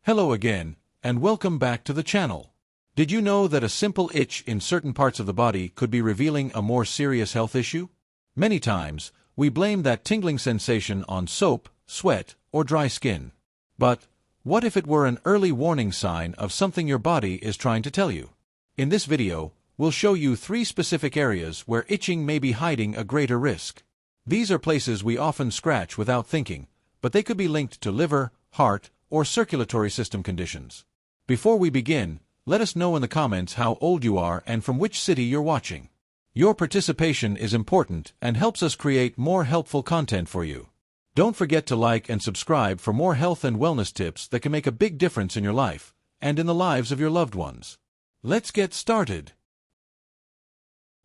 Hello again, and welcome back to the channel. Did you know that a simple itch in certain parts of the body could be revealing a more serious health issue? Many times, we blame that tingling sensation on soap, sweat, or dry skin. But what if it were an early warning sign of something your body is trying to tell you? In this video, we'll show you 3 specific areas where itching may be hiding a greater risk. These are places we often scratch without thinking, but they could be linked to liver, heart, or circulatory system conditions. Before we begin, let us know in the comments how old you are and from which city you're watching. Your participation is important and helps us create more helpful content for you. Don't forget to like and subscribe for more health and wellness tips that can make a big difference in your life and in the lives of your loved ones. Let's get started.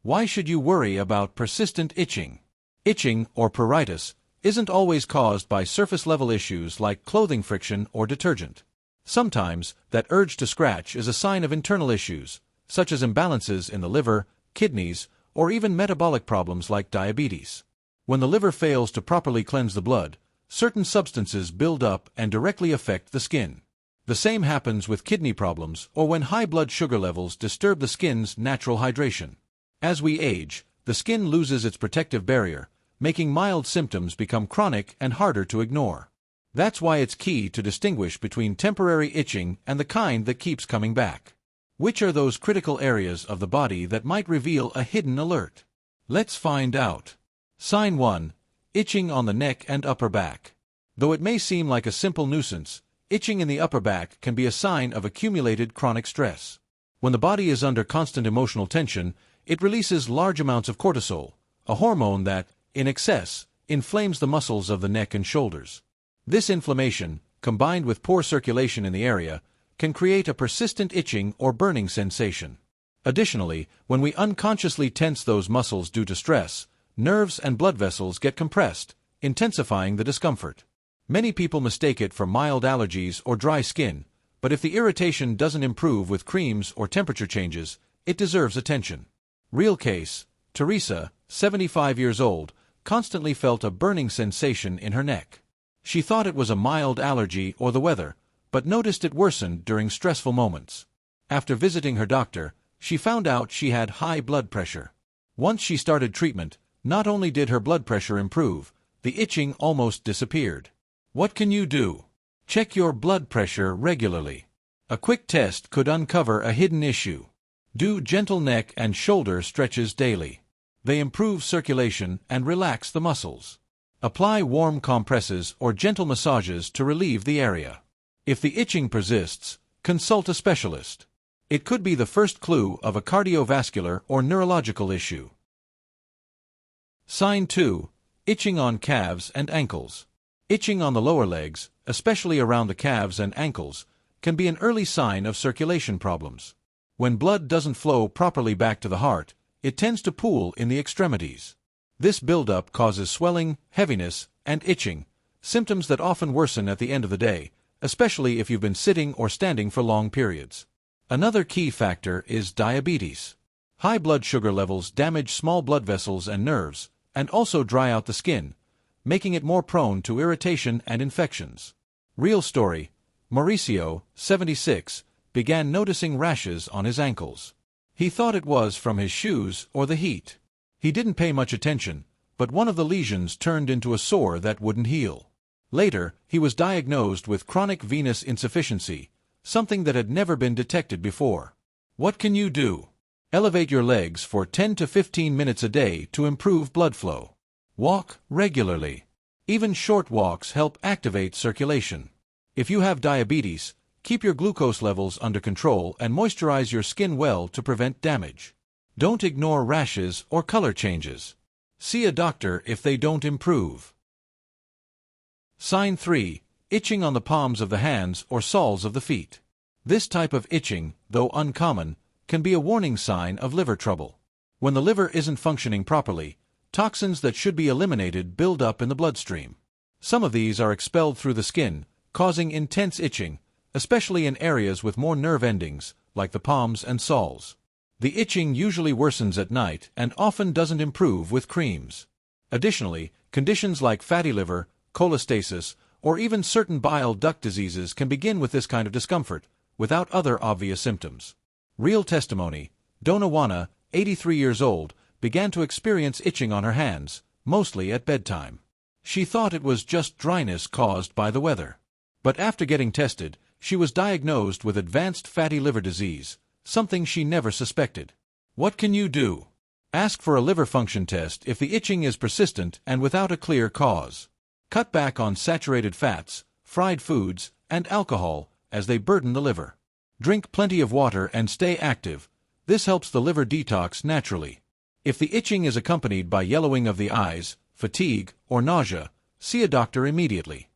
Why should you worry about persistent itching? Itching, or pruritus, isn't always caused by surface-level issues like clothing friction or detergent. Sometimes, that urge to scratch is a sign of internal issues, such as imbalances in the liver, kidneys, or even metabolic problems like diabetes. When the liver fails to properly cleanse the blood, certain substances build up and directly affect the skin. The same happens with kidney problems or when high blood sugar levels disturb the skin's natural hydration. As we age, the skin loses its protective barrier, making mild symptoms become chronic and harder to ignore. That's why it's key to distinguish between temporary itching and the kind that keeps coming back. Which are those critical areas of the body that might reveal a hidden alert? Let's find out. Sign 1. Itching on the neck and upper back. Though it may seem like a simple nuisance, itching in the upper back can be a sign of accumulated chronic stress. When the body is under constant emotional tension, it releases large amounts of cortisol, a hormone that, in excess, inflames the muscles of the neck and shoulders. This inflammation, combined with poor circulation in the area, can create a persistent itching or burning sensation. Additionally, when we unconsciously tense those muscles due to stress, nerves and blood vessels get compressed, intensifying the discomfort. Many people mistake it for mild allergies or dry skin, but if the irritation doesn't improve with creams or temperature changes, it deserves attention. Real case: Teresa, 75 years old, constantly felt a burning sensation in her neck. She thought it was a mild allergy or the weather, but noticed it worsened during stressful moments. After visiting her doctor, she found out she had high blood pressure. Once she started treatment, not only did her blood pressure improve, the itching almost disappeared. What can you do? Check your blood pressure regularly. A quick test could uncover a hidden issue. Do gentle neck and shoulder stretches daily. They improve circulation and relax the muscles. Apply warm compresses or gentle massages to relieve the area. If the itching persists, consult a specialist. It could be the first clue of a cardiovascular or neurological issue. Sign 2. Itching on calves and ankles. Itching on the lower legs, especially around the calves and ankles, can be an early sign of circulation problems. When blood doesn't flow properly back to the heart, it tends to pool in the extremities. This buildup causes swelling, heaviness, and itching, symptoms that often worsen at the end of the day, especially if you've been sitting or standing for long periods. Another key factor is diabetes. High blood sugar levels damage small blood vessels and nerves, and also dry out the skin, making it more prone to irritation and infections. Real story: Mauricio, 76, began noticing rashes on his ankles. He thought it was from his shoes or the heat. He didn't pay much attention, but one of the lesions turned into a sore that wouldn't heal. Later, he was diagnosed with chronic venous insufficiency, something that had never been detected before. What can you do? Elevate your legs for 10 to 15 minutes a day to improve blood flow. Walk regularly. Even short walks help activate circulation. If you have diabetes, keep your glucose levels under control and moisturize your skin well to prevent damage. Don't ignore rashes or color changes. See a doctor if they don't improve. Sign 3. Itching on the palms of the hands or soles of the feet. This type of itching, though uncommon, can be a warning sign of liver trouble. When the liver isn't functioning properly, toxins that should be eliminated build up in the bloodstream. Some of these are expelled through the skin, causing intense itching, especially in areas with more nerve endings, like the palms and soles. The itching usually worsens at night and often doesn't improve with creams. Additionally, conditions like fatty liver, cholestasis, or even certain bile duct diseases can begin with this kind of discomfort, without other obvious symptoms. Real testimony: Donna Juana, 83 years old, began to experience itching on her hands, mostly at bedtime. She thought it was just dryness caused by the weather. But after getting tested, she was diagnosed with advanced fatty liver disease, something she never suspected. What can you do? Ask for a liver function test if the itching is persistent and without a clear cause. Cut back on saturated fats, fried foods, and alcohol, as they burden the liver. Drink plenty of water and stay active. This helps the liver detox naturally. If the itching is accompanied by yellowing of the eyes, fatigue, or nausea, see a doctor immediately.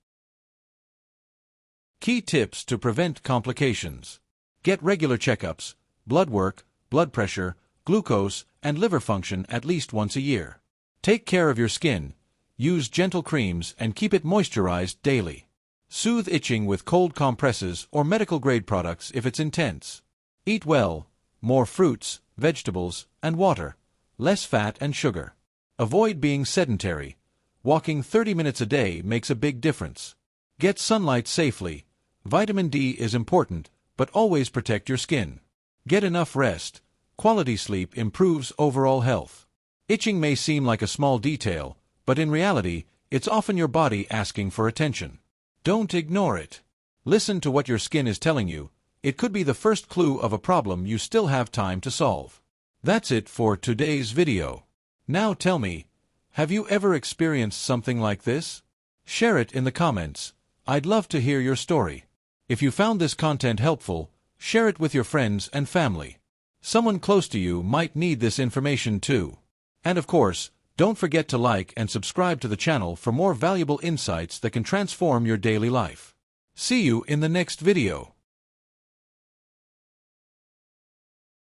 Key tips to prevent complications. Get regular checkups, blood work, blood pressure, glucose, and liver function at least once a year. Take care of your skin. Use gentle creams and keep it moisturized daily. Soothe itching with cold compresses or medical-grade products if it's intense. Eat well, more fruits, vegetables, and water, less fat and sugar. Avoid being sedentary. Walking 30 minutes a day makes a big difference. Get sunlight safely. Vitamin D is important, but always protect your skin. Get enough rest. Quality sleep improves overall health. Itching may seem like a small detail, but in reality, it's often your body asking for attention. Don't ignore it. Listen to what your skin is telling you. It could be the first clue of a problem you still have time to solve. That's it for today's video. Now tell me, have you ever experienced something like this? Share it in the comments. I'd love to hear your story. If you found this content helpful, share it with your friends and family. Someone close to you might need this information too. And of course, don't forget to like and subscribe to the channel for more valuable insights that can transform your daily life. See you in the next video.